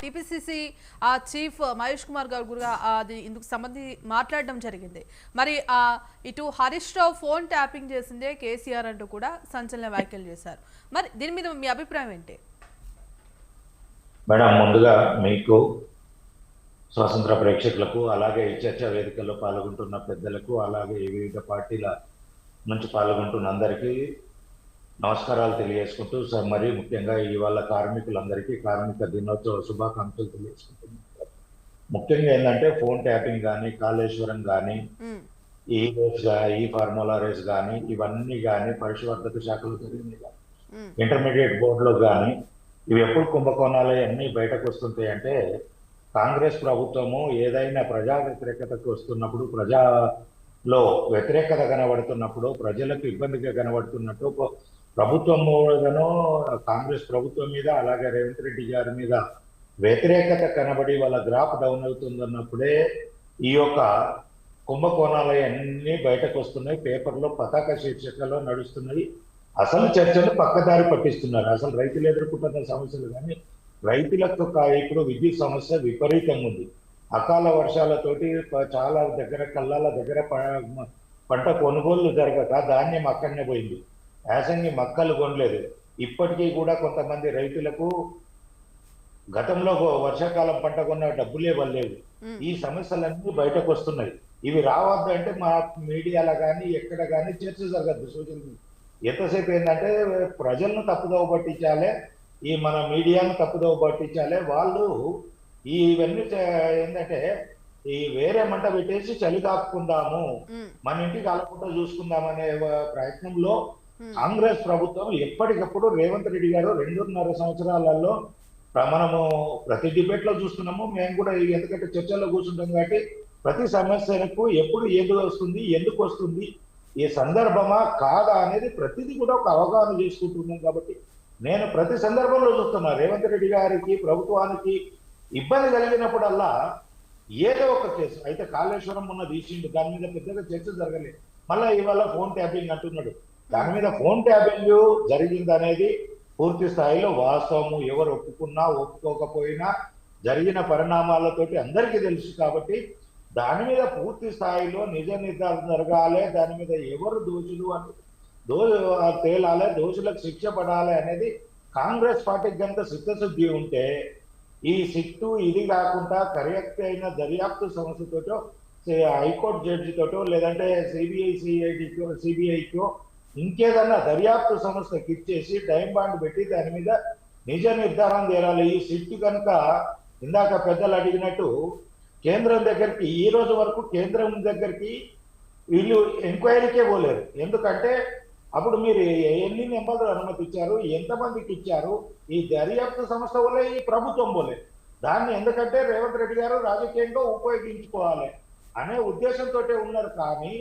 TPCC chief Mahesh Kumar గారు కూడా అది ఇందుకు సంబంధించి మాట్లాడడం జరిగింది. మరి ఇటు హరీష్ రావు ఫోన్ ట్యాపింగ్ చేసిందే కేసీఆర్ అంటూ కూడా సంచలన వ్యాఖ్యలు చేశారు. మరి దీని మీద మీ అభిప్రాయం ఏంటి? మేడం, ముందుగా మీకు స్వతంత్ర ప్రేక్షకులకు, అలాగే ఈ చర్చా వేదికల్లో పాల్గొంటున్న పెద్దలకు, అలాగే వివిధ పార్టీల నుంచి పాల్గొంటున్న అందరికీ నమస్కారాలు తెలియజేసుకుంటూ మరి ముఖ్యంగా ఇవాళ కార్మికులందరికీ కార్మిక దినోత్సవ శుభాకాంక్షలు తెలియజేసుకుంటున్నాను. ముఖ్యంగా ఏంటంటే ఫోన్ ట్యాపింగ్ కానీ, కాళేశ్వరం కానీ, ఈ ఫార్ములా రేస్ కానీ, ఇవన్నీ కానీ పశువర్ధక శాఖలో జరిగింది కానీ, ఇంటర్మీడియట్ బోర్డులో కానీ, ఇవి ఎప్పుడు కుంభకోణాలు అన్నీ బయటకు వస్తుంటాయి అంటే, కాంగ్రెస్ ప్రభుత్వము ఏదైనా ప్రజా వ్యతిరేకతకు వస్తున్నప్పుడు, ప్రజాలో వ్యతిరేకత కనబడుతున్నప్పుడు, ప్రజలకు ఇబ్బందిగా కనబడుతున్నట్టు ప్రభుత్వము కాంగ్రెస్ ప్రభుత్వం మీద, అలాగే రేవంత్ రెడ్డి గారి మీద వ్యతిరేకత కనబడి వాళ్ళ గ్రాఫ్ డౌన్ అవుతుందన్నప్పుడే ఈ యొక్క కుంభకోణాలు అన్నీ బయటకు వస్తున్నాయి. పేపర్లో పతాక శీర్షికలో నడుస్తున్నాయి. అసలు చర్చను పక్కదారి పట్టిస్తున్నారు. అసలు రైతులు ఎదుర్కొంటున్న సమస్యలు కానీ, రైతులకు ఇప్పుడు విద్యుత్ సమస్య విపరీతంగా ఉంది. అకాల వర్షాలతోటి చాలా దగ్గర కళ్ళాల దగ్గర పంట కొనుగోళ్లు జరగక ధాన్యం అక్కడనే పోయింది. యాసంగి మక్కలు కొనలేదు. ఇప్పటికీ కూడా కొంతమంది రైతులకు గతంలో వర్షాకాలం పంట కొన్న డబ్బులే ఇవ్వలేదు. ఈ సమస్యలన్నీ బయటకు వస్తున్నాయి. ఇవి రావద్దు అంటే మా మీడియాలో కానీ ఎక్కడ కానీ చర్చ జరగద్దు. సోషల్ మీడియా ఎంతసేపు ఏంటంటే ప్రజలను తప్పుదోవ పట్టించాలి, ఈ మన మీడియాను తప్పుదోవ పట్టించాలి. వాళ్ళు ఇవన్నీ ఏంటంటే ఈ వేరే మంట పెట్టేసి చలి కాపుకుందాము, మన ఇంటికి అలకుండా చూసుకుందామనే ప్రయత్నంలో కాంగ్రెస్ ప్రభుత్వం ఎప్పటికప్పుడు రేవంత్ రెడ్డి గారు 2.5 సంవత్సరాలలో మనము ప్రతి డిబేట్ లో చూస్తున్నాము. మేము కూడా ఎందుకంటే చర్చల్లో కూర్చుంటాం కాబట్టి ప్రతి సమస్యలకు ఎప్పుడు ఏది వస్తుంది, ఎందుకు వస్తుంది, ఈ సందర్భమా కాదా అనేది ప్రతిదీ కూడా ఒక అవగాహన చేసుకుంటున్నాం. కాబట్టి నేను ప్రతి సందర్భంలో చూస్తున్నా రేవంత్ రెడ్డి గారికి ప్రభుత్వానికి ఇబ్బంది కలిగినప్పుడల్లా ఏదో ఒక కేసు అయితే కాళేశ్వరం ఉన్న తీసిండు, దాని మీద పెద్దగా చర్చ జరగలేదు. మళ్ళీ ఇవాళ ఫోన్ ట్యాపింగ్ అంటున్నాడు. దాని మీద ఫోన్ ట్యాపింగ్ జరిగింది అనేది పూర్తి స్థాయిలో వాస్తవము. ఎవరు ఒప్పుకున్నా ఒప్పుకోకపోయినా జరిగిన పరిణామాలతోటి అందరికీ తెలుసు. కాబట్టి దాని మీద పూర్తి స్థాయిలో నిజ నిర్ధారణ జరగాలి. దాని మీద ఎవరు దోషులు అని తేలాలి, దోషులకు శిక్ష పడాలి అనేది కాంగ్రెస్ పార్టీకి కనుక చిత్తశుద్ధి ఉంటే ఈ సిట్టు ఇది కాకుండా కరెక్ట్ అయిన దర్యాప్తు సంస్థతోటో, హైకోర్టు జడ్జితోటో, లేదంటే సిబిఐకో ఇంకేదన్నా దర్యాప్తు సంస్థకి ఇచ్చేసి టైం బాండ్ పెట్టి దాని మీద నిజ నిర్ధారణ చేయాలి. ఈ సిట్టు కనుక ఇందాక పెద్దలు అడిగినట్టు కేంద్రం దగ్గరికి ఈ రోజు వరకు కేంద్రం దగ్గరికి వీళ్ళు ఎంక్వైరీకే పోలేరు. ఎందుకంటే అప్పుడు మీరు ఎన్ని నెంబర్లు అనుమతి ఇచ్చారు, ఎంతమందికి ఇచ్చారు, ఈ దర్యాప్తు సంస్థ వల్లే ఈ ప్రభుత్వం పోలేదు. దాన్ని ఎందుకంటే రేవంత్ రెడ్డి గారు రాజకీయంగా ఉపయోగించుకోవాలి అనే ఉద్దేశంతో ఉన్నారు. కానీ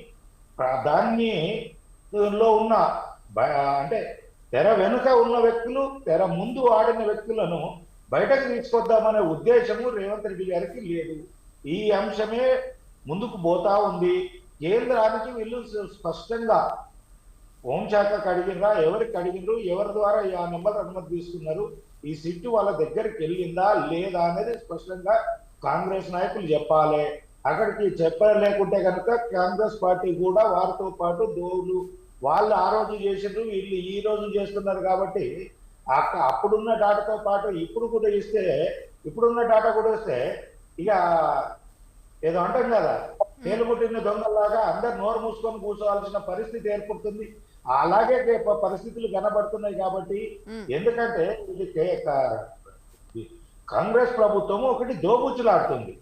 దాన్ని లో ఉన్న అంటే తెర వెనుక ఉన్న వ్యక్తులు, తెర ముందు ఆడిన వ్యక్తులను బయటకు తీసుకొద్దామనే ఉద్దేశము రేవంత్ రెడ్డి గారికి లేదు. ఈ అంశమే ముందుకు పోతా ఉంది. కేంద్రానికి వీళ్ళు స్పష్టంగా హోంశాఖకు అడిగినరా, ఎవరికి అడిగినరు, ఎవరి ద్వారా ఆ నెంబర్ అనుమతి తీసుకున్నారు, ఈ సిట్టు వాళ్ళ దగ్గరికి వెళ్ళిందా లేదా అనేది స్పష్టంగా కాంగ్రెస్ నాయకులు చెప్పాలి. అక్కడికి చెప్పలేకుంటే కనుక కాంగ్రెస్ పార్టీ కూడా వారితో పాటు దోవులు వాళ్ళు ఆ రోజు చేసినారు, వీళ్ళు ఈ రోజు చేస్తున్నారు. కాబట్టి అప్పుడున్న డాటాతో పాటు ఇప్పుడు కూడా ఇస్తే, ఇప్పుడున్న డాటా కూడా ఇస్తే ఇక ఏదో అంటాం కదా, తేలుముట్టిన దొంగల్లాగా అందరు నోరు మూసుకొని కూర్చోవాల్సిన పరిస్థితి ఏర్పడుతుంది. అలాగే పరిస్థితులు కనబడుతున్నాయి. కాబట్టి ఎందుకంటే ఇది కాంగ్రెస్ ప్రభుత్వము ఒకటి దోబుచ్చులాడుతుంది,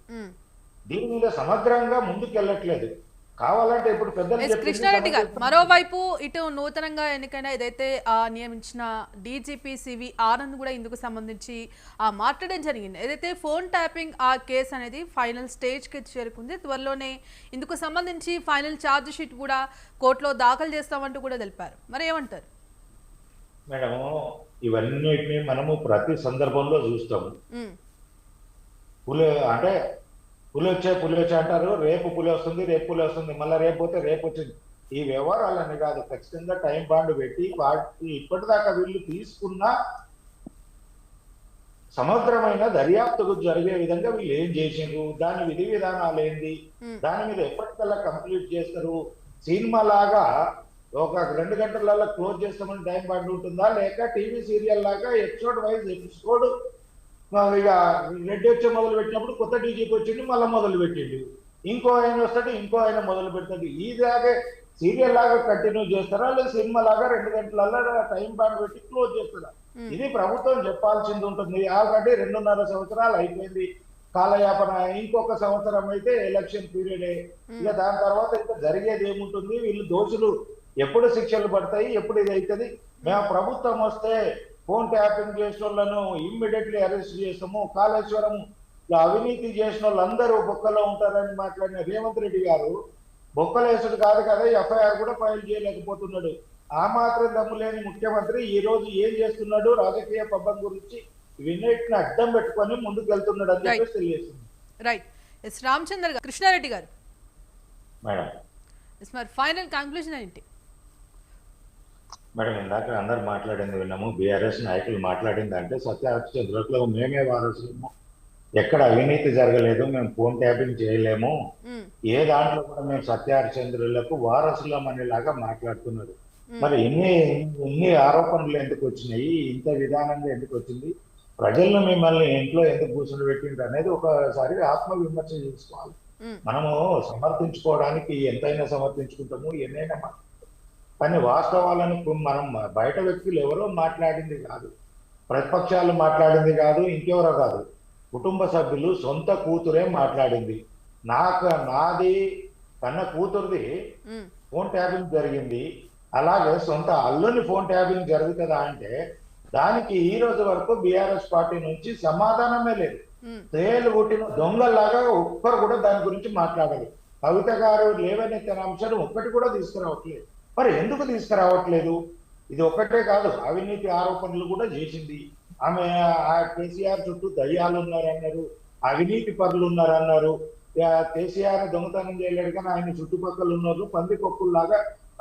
దీని మీద సమగ్రంగా ముందుకు వెళ్ళట్లేదు. కావాలంటే ఇప్పుడు కృష్ణారెడ్డి గారు మరోవైపు ఇటు నూతనంగా ఎన్నికైన ఏదైతే నియమించిన డీజీపీ సివి ఆనంద్ కూడా ఇందుకు సంబంధించి మాట్లాడడం జరిగింది. ఏదైతే ఫోన్ ట్యాపింగ్ ఆ కేసు అనేది ఫైనల్ స్టేజ్కి చేరుకుంది. త్వరలోనే ఇందుకు సంబంధించి ఫైనల్ ఛార్జ్ షీట్ కూడా కోర్టులో దాఖలు చేస్తామంటూ కూడా తెలిపారు. మరి ఏమంటారు మేడం? ఇవన్నిటిని మనము ప్రతి సందర్భంలో చూస్తాము. పులి వచ్చే అంటారు, రేపు పులి వస్తుంది, రేపు పులి వస్తుంది, మళ్ళీ రేపు పోతే రేపు వచ్చింది. ఈ వ్యవహారాలని కాదు, ఖచ్చితంగా టైం బాండ్ పెట్టి వాటి ఇప్పటిదాకా వీళ్ళు తీసుకున్న సమగ్రమైన దర్యాప్తుకు జరిగే విధంగా వీళ్ళు ఏం చేసిండ్రు, దాని విధి విధానాలు ఏంది, దాని మీద ఎప్పటికల్లా కంప్లీట్ చేస్తారు. సినిమా లాగా ఒక 2 గంటలలో క్లోజ్ చేస్తామని టైం బాండ్ ఉంటుందా, లేక టీవీ సీరియల్ లాగా ఎపిసోడ్ వైజ్ ఎపిసోడ్ ఇక రెడ్డి వచ్చి మొదలు పెట్టినప్పుడు కొత్త డీజీకి వచ్చిండు, మళ్ళీ మొదలు పెట్టిండు, ఇంకో ఆయన వస్తాడు, ఇంకో ఆయన మొదలు పెడతాడు, ఇలాగే సీరియల్ లాగా కంటిన్యూ చేస్తారా, లేదా సినిమా లాగా 2 గంటలలో టైం బాండ్ పెట్టి క్లోజ్ చేస్తారా? ఇది ప్రభుత్వం చెప్పాల్సింది ఉంటుంది. ఆల్రెడీ 2.5 సంవత్సరాలు అయిపోయింది కాలయాపన, ఇంకొక సంవత్సరం అయితే ఎలక్షన్ పీరియడే. ఇక దాని తర్వాత ఇంకా జరిగేది ఏముంటుంది? వీళ్ళు దోషులు ఎప్పుడు శిక్షలు పడతాయి, ఎప్పుడు ఇది అవుతుంది? మేము ప్రభుత్వం వస్తే ఫోన్ ట్యాపింగ్ చేసిన వాళ్ళను ఇమ్మీడియట్లీ అరెస్ట్ చేస్తాము, కాళేశ్వరం అవినీతి చేసిన వాళ్ళందరూ బొక్కలో ఉంటారని మాట్లాడిన రేవంత్ రెడ్డి గారు బొక్కలేసుడు కాదు కదా, ఎఫ్ఐఆర్ కూడా ఫైల్ చేయలేకపోతున్నాడు. ఆ మాత్రం దమ్ము లేని ముఖ్యమంత్రి ఈ రోజు ఏం చేస్తున్నాడు? రాజకీయ పబ్బం గురించి విన్నిటిని అడ్డం పెట్టుకొని ముందుకు వెళ్తున్నాడు అని చెప్పేసి తెలియజేస్తుంది. రైట్. ఎస్ రామచంద్ర గారు, కృష్ణారెడ్డి గారు మేడం. ఎస్ మరి ఫైనల్ కంక్లూజన్ ఏంటి? మేడం, ఇందాక అందరు మాట్లాడింది విన్నాము, బీఆర్ఎస్ నాయకులు మాట్లాడింది అంటే సత్యహరిశ్చంద్రులో మేమే వారసులము, ఎక్కడ అవినీతి జరగలేదు, మేము ఫోన్ ట్యాపింగ్ చేయలేము, ఏ దాంట్లో కూడా మేము సత్యహరిశ్చంద్రులకు వారసులం అనేలాగా మాట్లాడుతున్నారు. మరి ఎన్ని ఆరోపణలు ఎందుకు వచ్చినాయి, ఇంత విధానంగా ఎందుకు వచ్చింది, ప్రజలను మిమ్మల్ని ఇంట్లో ఎందుకు కూర్చొని పెట్టిండ్రు అనేది ఒకసారి ఆత్మ విమర్శ చేసుకోవాలి. మనము సమర్థించుకోవడానికి ఎంతైనా సమర్థించుకుంటాము, ఎన్నైనా, కానీ వాస్తవాలను మనం బయట వ్యక్తులు ఎవరో మాట్లాడింది కాదు, ప్రతిపక్షాలు మాట్లాడింది కాదు, ఇంకెవరో కాదు, కుటుంబ సభ్యులు సొంత కూతురే మాట్లాడింది. నాది కన్న కూతురుది ఫోన్ ట్యాపింగ్ జరిగింది, అలాగే సొంత అల్లుని ఫోన్ ట్యాపింగ్ జరుగుతుందా అంటే దానికి ఈ రోజు వరకు బీఆర్ఎస్ పార్టీ నుంచి సమాధానమే లేదు. తేలు కొట్టిన దొంగలాగా ఒక్కరు కూడా దాని గురించి మాట్లాడాలి. కవిత గారు లేవనెత్తిన అంశాలు ఒక్కటి కూడా తీసుకురావట్లేదు. మరి ఎందుకు తీసుకురావట్లేదు? ఇది ఒక్కటే కాదు, అవినీతి ఆరోపణలు కూడా చేసింది ఆమె. ఆ కేసీఆర్ చుట్టూ దయ్యాలు ఉన్నారన్నారు, అవినీతి పరులు ఉన్నారన్నారు. కేసీఆర్ దొంగతనం చేయలేడు కానీ ఆయన చుట్టుపక్కల ఉన్నారు పందికొక్కుల్లాగా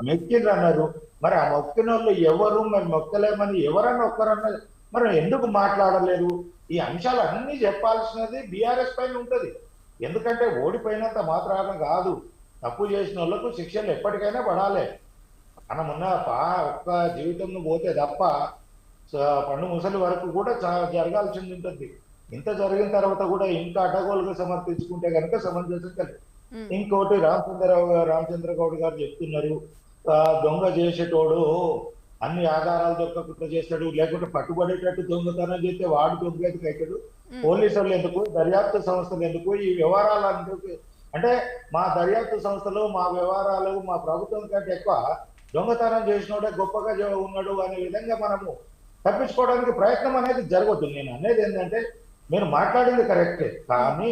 మెక్కిండ్రు అన్నారు. మరి ఆ మొక్కిన వాళ్ళు ఎవరు? మరి మొక్కలేమని ఎవరన్నా ఒక్కరన్నా మరి ఎందుకు మాట్లాడలేదు? ఈ అంశాలు అన్ని చెప్పాల్సినది బీఆర్ఎస్ పైన ఉంటది. ఎందుకంటే ఓడిపోయినంత మాత్రాన కాదు, తప్పు చేసిన వాళ్ళకు శిక్షలు ఎప్పటికైనా పడాలి. మనమున్న ఒక్క జీవితంలో పోతే తప్ప పండు ముసలి వరకు కూడా జరగాల్సింది ఉంటుంది. ఇంత జరిగిన తర్వాత కూడా ఇంకా అడ్డగోలుగా సమర్థించుకుంటే కనుక సమంజసం కలిగి. ఇంకోటి రామచంద్ర గౌడ్ గారు చెప్తున్నారు, దొంగ చేసేటోడు అన్ని ఆధారాలు దొరకకుండా చేస్తాడు, లేకుంటే పట్టుబడేటట్టు దొంగతనం చేస్తే వాడు దొంగ ఎందుకు అవుతాడు? పోలీసులు ఎందుకు, దర్యాప్తు సంస్థలు ఎందుకు, ఈ వ్యవహారాలు అంటే మా దర్యాప్తు సంస్థలు, మా వ్యవహారాలు, మా ప్రభుత్వం కంటే ఎక్కువ దొంగతనం చేసినోడే గొప్పగా ఉన్నాడు అనే విధంగా మనము తప్పించుకోవడానికి ప్రయత్నం అనేది జరగదు. నేను అనేది ఏంటంటే మీరు మాట్లాడింది కరెక్టే, కానీ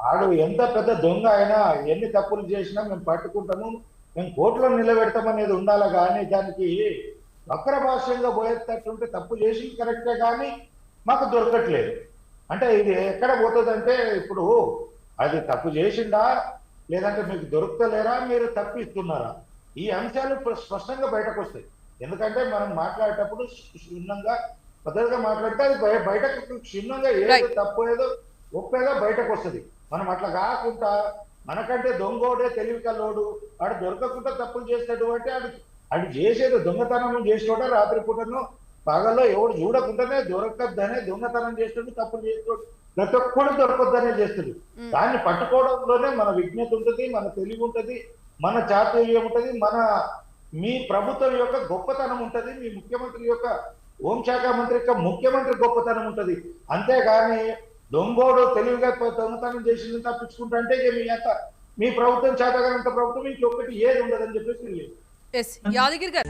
ఆడు ఎంత పెద్ద దొంగ అయినా ఎన్ని తప్పులు చేసినా మేము పట్టుకుంటాము, మేము కోర్టులో నిలబెడతామనేది ఉండాలి. కానీ దానికి వక్ర భాష్యంగా పోయేటట్టుంటే తప్పు చేసింది కరెక్టే కానీ మాకు దొరకట్లేదు అంటే ఇది ఎక్కడ పోతుందంటే, ఇప్పుడు అది తప్పు చేసిందా లేదంటే మీకు దొరుకుతలేరా, మీరు తప్పిస్తున్నారా, ఈ అంశాలు స్పష్టంగా బయటకు వస్తాయి. ఎందుకంటే మనం మాట్లాడేటప్పుడు క్షుణ్ణంగా పద్ధతిగా మాట్లాడితే అది బయటకు క్షుణ్ణంగా ఏదో తప్పు ఏదో ఒప్పేదో బయటకు వస్తుంది. మనం అట్లా కాకుండా మనకంటే దొంగోడే తెలివి కల్లోడు వాడు దొరకకుండా తప్పులు చేస్తాడు అంటే అది చేసేది దొంగతనం చేసినోడే రాత్రిపూటను పగల్లో ఎవడు చూడకుండానే దొరకద్దనే దొంగతనం చేస్తాడు, తప్పులు చేస్తాడు, ప్రతి ఒక్కడు దొరకొద్దనే చేస్తాడు. దాన్ని పట్టుకోవడంలోనే మన విజ్ఞత ఉంటుంది, మన తెలివి ఉంటుంది, మన చాతుర్యం ఉంటుంది, మీ ప్రభుత్వం యొక్క గొప్పతనం ఉంటుంది, మీ ముఖ్యమంత్రి యొక్క హోంశాఖ మంత్రి యొక్క ముఖ్యమంత్రి గొప్పతనం ఉంటుంది. అంతేగాని దొంగోడు తెలివిగా దొంగతనం చేసింది తప్పించుకుంటా అంటే మీ ప్రభుత్వం చేతగానంత ప్రభుత్వం ఇంకొకటి ఏది ఉండదని చెప్పేసి యాదగిరి గారు